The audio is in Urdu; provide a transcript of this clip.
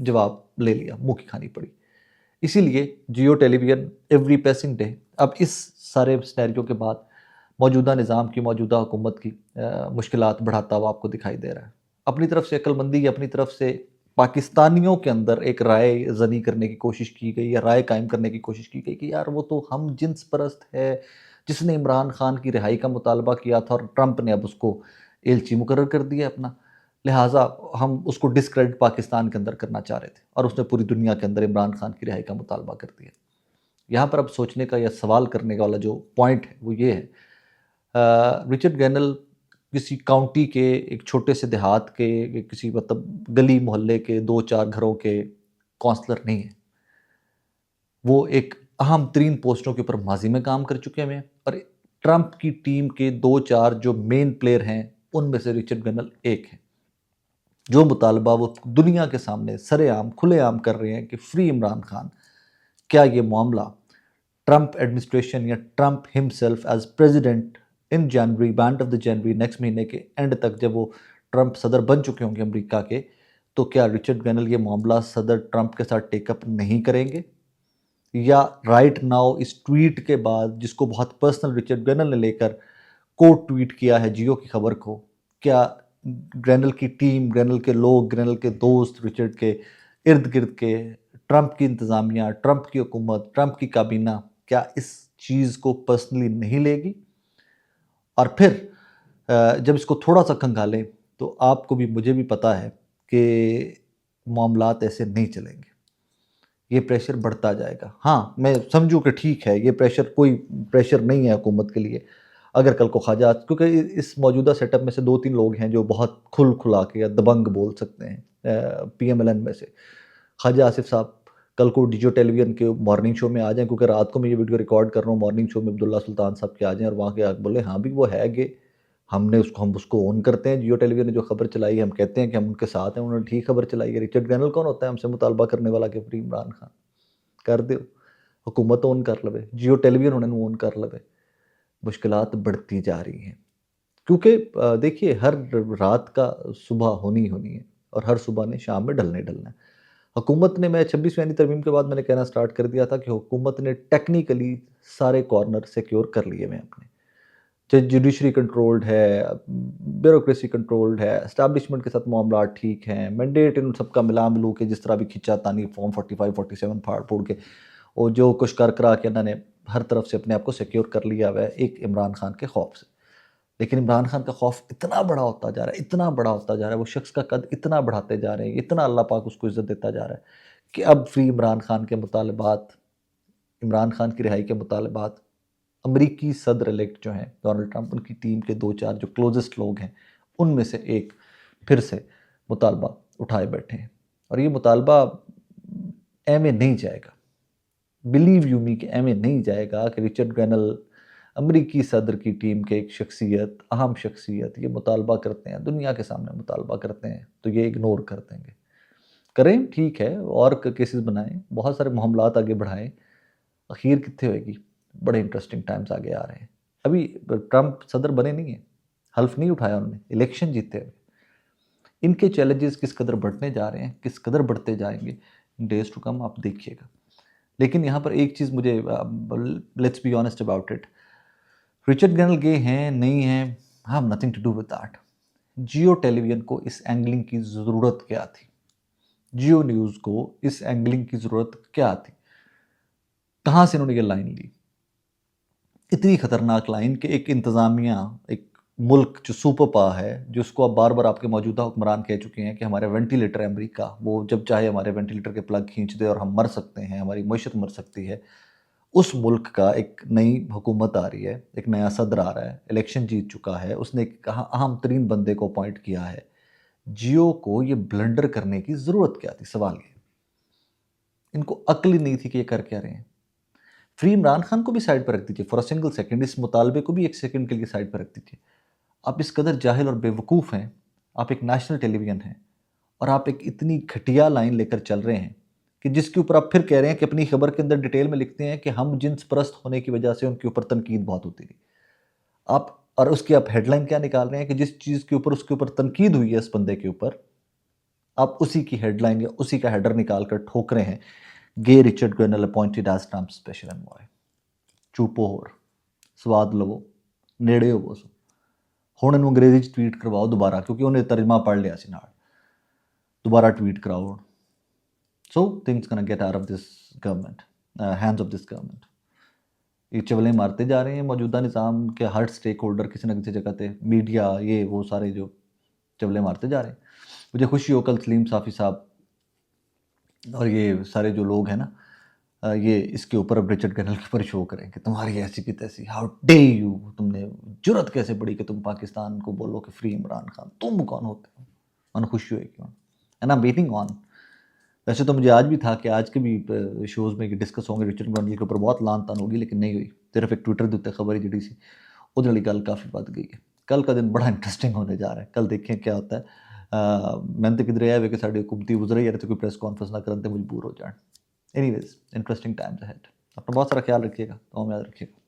جواب لے لیا، منہ کی کھانی پڑی۔ اسی لیے جیو ٹیلی ویژن ایوری پیسنگ ڈے اب اس سارے سینیریو کے بعد موجودہ نظام کی، موجودہ حکومت کی مشکلات بڑھاتا ہوا آپ کو دکھائی دے رہا ہے۔ اپنی طرف سے عقل مندی، اپنی طرف سے پاکستانیوں کے اندر ایک رائے زنی کرنے کی کوشش کی گئی، یا رائے قائم کرنے کی کوشش کی گئی کہ یار وہ تو ہم جنس پرست ہے جس نے عمران خان کی رہائی کا مطالبہ کیا تھا، اور ٹرمپ نے اب اس کو ایلچی مقرر کر دیا اپنا، لہٰذا ہم اس کو ڈسکریڈٹ پاکستان کے اندر کرنا چاہ رہے تھے، اور اس نے پوری دنیا کے اندر عمران خان کی رہائی کا مطالبہ کر دیا۔ یہاں پر اب سوچنے کا یا سوال کرنے کا والا جو پوائنٹ ہے وہ یہ ہے، رچرڈ گینل کسی کاؤنٹی کے ایک چھوٹے سے دیہات کے کسی مطلب گلی محلے کے 2-4 گھروں کے کونسلر نہیں ہیں، وہ ایک اہم ترین پوسٹوں کے اوپر ماضی میں کام کر چکے ہیں، اور ٹرمپ کی ٹیم کے 2-4 جو مین پلیئر ہیں ان میں سے رچرڈ گینل ایک ہے۔ جو مطالبہ وہ دنیا کے سامنے سر عام کھلے عام کر رہے ہیں کہ فری عمران خان، کیا یہ معاملہ ٹرمپ ایڈمنسٹریشن یا Trump himself as president in January, band of the January, next مہینے کے اینڈ تک جب وہ ٹرمپ صدر بن چکے ہوں گے امریکہ کے، تو کیا رچرڈ گینل یہ معاملہ صدر ٹرمپ کے ساتھ ٹیک اپ نہیں کریں گے؟ یا رائٹ ناؤ اس ٹویٹ کے بعد، جس کو بہت پرسنل رچرڈ گینل نے لے کر کوٹ ٹویٹ کیا ہے جیو کی خبر کو، کیا گرینل کی ٹیم، گرینل کے لوگ، گرینل کے دوست، رچرڈ کے ارد گرد کے، ٹرمپ کی انتظامیہ، ٹرمپ کی حکومت، ٹرمپ کی کابینہ، کیا اس چیز کو پرسنلی نہیں لے گی؟ اور پھر جب اس کو تھوڑا سا کھنگالیں تو آپ کو بھی مجھے بھی پتہ ہے کہ معاملات ایسے نہیں چلیں گے، یہ پریشر بڑھتا جائے گا۔ ہاں میں سمجھوں کہ ٹھیک ہے، یہ پریشر کوئی پریشر نہیں ہے حکومت کے لیے، اگر کل کو خواجہ، کیونکہ اس موجودہ سیٹ اپ میں سے 2-3 لوگ ہیں جو بہت کھلا کے یا دبنگ بول سکتے ہیں پی ایم ایل این میں سے، خواجہ آصف صاحب کل کو جیو ٹیلی ویژن کے مارننگ شو میں آ جائیں، کیونکہ رات کو میں یہ ویڈیو ریکارڈ کر رہا ہوں، مارننگ شو میں عبداللہ سلطان صاحب کے آ جائیں اور وہاں کے بولے ہاں بھی وہ ہے گے، ہم اس کو اون کرتے ہیں، جیو ٹیلی ویژن نے جو خبر چلائی ہے ہم کہتے ہیں کہ ہم ان کے ساتھ ہیں، انہوں نے ٹھیک خبر چلائی ہے۔ رچرڈ گینل کون ہوتا ہے ہم سے مطالبہ کرنے والا کہ فری عمران خان کر دو، حکومت اون کر لوے، جیو ٹیلی ویژن انہوں نے اون کر لوے۔ مشکلات بڑھتی جا رہی ہیں، کیونکہ دیکھیے ہر رات کا صبح ہونی ہے، اور ہر صبح نے شام میں ڈھلنا ہے۔ حکومت نے، میں 26ویں ترمیم کے بعد میں نے کہنا سٹارٹ کر دیا تھا کہ حکومت نے ٹیکنیکلی سارے کارنر سیکیور کر لیے ہوئے اپنے، جوڈیشری کنٹرولڈ ہے، بیوروکریسی کنٹرولڈ ہے، اسٹیبلشمنٹ کے ساتھ معاملات ٹھیک ہیں، مینڈیٹ ان سب کا ملا ملو کے جس طرح بھی کھینچا تانی فارم 45 47 پھاڑ پھوڑ کے، اور جو کچھ کرا کے انہوں نے ہر طرف سے اپنے آپ کو سیکیور کر لیا ہوا ہے ایک عمران خان کے خوف سے۔ لیکن عمران خان کا خوف اتنا بڑا ہوتا جا رہا ہے، اتنا بڑا ہوتا جا رہا ہے، وہ شخص کا قد اتنا بڑھاتے جا رہے ہیں، اتنا اللہ پاک اس کو عزت دیتا جا رہا ہے کہ اب فری عمران خان کے مطالبات، عمران خان کی رہائی کے مطالبات، امریکی صدر الیکٹ جو ہیں ڈونلڈ ٹرمپ، ان کی ٹیم کے 2-4 جو کلوزسٹ لوگ ہیں ان میں سے ایک پھر سے مطالبہ اٹھائے بیٹھے ہیں، اور یہ مطالبہ ایم اے نہیں جائے گا، بلیو یو می کہ ایم اے نہیں جائے گا کہ رچرڈ گینل امریکی صدر کی ٹیم کے ایک شخصیت، اہم شخصیت، یہ مطالبہ کرتے ہیں، دنیا کے سامنے مطالبہ کرتے ہیں تو یہ اگنور کر دیں گے۔ کریں ٹھیک ہے، اور کیسز بنائیں، بہت سارے معاملات آگے بڑھائیں، اخیر کتنے ہوئے گی؟ بڑے انٹرسٹنگ ٹائمز آگے آ رہے ہیں۔ ابھی ٹرمپ صدر بنے نہیں ہیں، حلف نہیں اٹھایا انہوں نے، الیکشن جیتے ہوئے، ان کے چیلنجز کس قدر بڑھنے جا رہے ہیں، کس قدر بڑھتے جائیں گے، ڈیز ٹو کم آپ دیکھیے گا۔ لیکن یہاں پر ایک چیز مجھے، let's be honest about it, Richard Grenell گئے ہیں نہیں ہیں، ہم nothing to do with that. Geo television کو اس اینگلنگ کی ضرورت کیا تھی؟ جیو نیوز کو اس اینگلنگ کی ضرورت کیا تھی؟ کہاں سے انہوں نے یہ لائن لی؟ اتنی خطرناک لائن کہ ایک انتظامیہ، ایک ملک جو سپر پاور ہے، جس کو اب بار بار آپ کے موجودہ حکمران کہہ چکے ہیں کہ ہمارے وینٹیلیٹر ہے امریکہ، وہ جب چاہے ہمارے وینٹیلیٹر کے پلگ کھینچ دے اور ہم مر سکتے ہیں، ہماری معیشت مر سکتی ہے، اس ملک کا ایک نئی حکومت آ رہی ہے، ایک نیا صدر آ رہا ہے، الیکشن جیت چکا ہے، اس نے ایک اہم ترین بندے کو اپوائنٹ کیا ہے۔ جیو کو یہ بلنڈر کرنے کی ضرورت کیا تھی؟ سوال یہ، ان کو عقل ہی نہیں تھی کہ یہ کر کیا رہے ہیں۔ فری عمران خان کو بھی سائڈ پر رکھ دیجیے فار اے سنگل سیکنڈ، اس مطالبے کو بھی ایک سیکنڈ کے لیے سائڈ پر رکھ دیجیے۔ آپ اس قدر جاہل اور بے وقوف ہیں، آپ ایک نیشنل ٹیلی ویژن ہیں، اور آپ ایک اتنی گھٹیا لائن لے کر چل رہے ہیں کہ جس کے اوپر آپ پھر کہہ رہے ہیں کہ اپنی خبر کے اندر ڈیٹیل میں لکھتے ہیں کہ ہم جنس پرست ہونے کی وجہ سے ان کے اوپر تنقید بہت ہوتی تھی، آپ، اور اس کی آپ ہیڈ لائن کیا نکال رہے ہیں کہ جس چیز کے اوپر اس کے اوپر تنقید ہوئی ہے اس بندے کے اوپر، آپ اسی کی ہیڈ لائن یا اسی کا ہیڈر نکال کر ٹھوک رہے ہیں گے Richard Grenell appointed as Trump special envoy. چوپو ہور سواد لو نیڑے ہو سو ہوں انہوں انگریزی ٹویٹ کرواؤ دوبارہ, کیونکہ انہیں ترجمہ پڑھ لیا سی نال, دوبارہ ٹویٹ کراؤ. سو تھنگس گonna get out of this government, hands of this government. یہ چولیں مارتے جا رہے ہیں موجودہ نظام کے ہر سٹیک ہولڈر کسی نہ کسی جگہ تے, میڈیا یہ وہ سارے جو چولیں مارتے جا رہے ہیں. مجھے خوشی ہو کل سلیم صافی صاحب اور یہ سارے جو لوگ ہیں نا, یہ اس کے اوپر اب رچرڈ گرنل کے اوپر شو کریں کہ تمہاری ایسی کی تیسی, ہاؤ ڈے یو, تم نے جرت کیسے پڑی کہ تم پاکستان کو بولو کہ فری عمران خان, تم کون ہوتے ہو. من خوشی ہوئی کیوں اینڈ آئی ویٹنگ آن. ویسے تو مجھے آج بھی تھا کہ آج کے بھی شوز میں ڈسکس ہوں گے رچرڈ گرنل کے اوپر, بہت لان تان ہوگی, لیکن نہیں ہوئی. صرف ایک ٹویٹر دیتے خبر ہی جڑی سی وہ والی گل کافی بد گئی ہے. کل کا دن بڑا انٹرسٹنگ ہونے جا رہا ہے, کل دیکھیں کیا ہوتا ہے. میں تو کدھر آیا کہ سارے حکومتی وزرے یار کوئی پریس کانفرنس نہ کرتے مجبور ہو جان. اینی ویز انٹرسٹنگ ٹائمز اہیڈ. اپنا بہت سارا خیال رکھیے گا, تو یاد رکھیے گا.